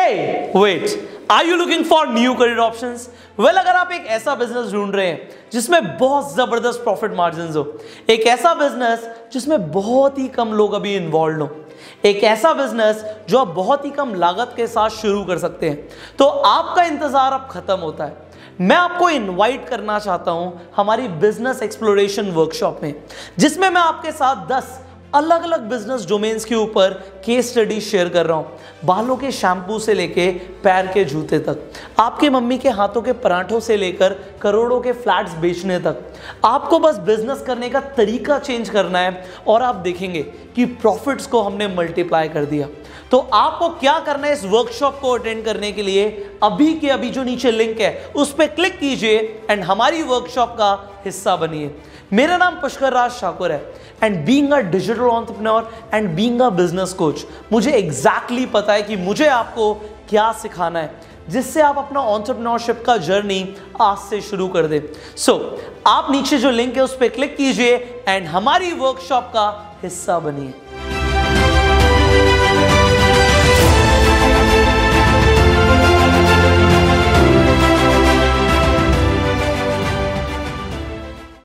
Hey, wait. Are you looking for new career options? Well, अगर आप एक ऐसा बिजनेस ढूंढ रहे हैं जिसमें बहुत जबरदस्त प्रॉफिट मार्जिन्स हो, एक ऐसा बिजनेस जिसमें बहुत ही कम लोग अभी इन्वॉल्व हो, एक ऐसा बिजनेस जो आप बहुत ही कम लागत के साथ शुरू कर सकते हैं, तो आपका इंतजार अब खत्म होता है। मैं आपको इनवाइट करना चाहता हूं हमारी बिजनेस एक्सप्लोरेशन वर्कशॉप में, जिसमें मैं आपके साथ 10 अलग अलग बिजनेस डोमेन्स के ऊपर केस स्टडी शेयर कर रहा हूं। बालों के शैम्पू से लेके पैर के जूते तक, आपके मम्मी के हाथों के पराठों से लेकर करोड़ों के फ्लैट्स बेचने तक, आपको बस बिजनेस करने का तरीका चेंज करना है और आप देखेंगे कि प्रॉफिट्स को हमने मल्टीप्लाई कर दिया। तो आपको क्या करना है इस वर्कशॉप को अटेंड करने के लिए? अभी के अभी जो नीचे लिंक है उस पर क्लिक कीजिए एंड हमारी वर्कशॉप का हिस्सा बनिए। मेरा नाम पुष्कर ठाकुर है and being a digital entrepreneur and being a business coach, मुझे एग्जैक्टली पता है कि मुझे आपको क्या सिखाना है जिससे आप अपना एंटरप्रेन्योरशिप का जर्नी आज से शुरू कर दें। आप नीचे जो लिंक है उस पर क्लिक कीजिए एंड हमारी वर्कशॉप का हिस्सा बनिए।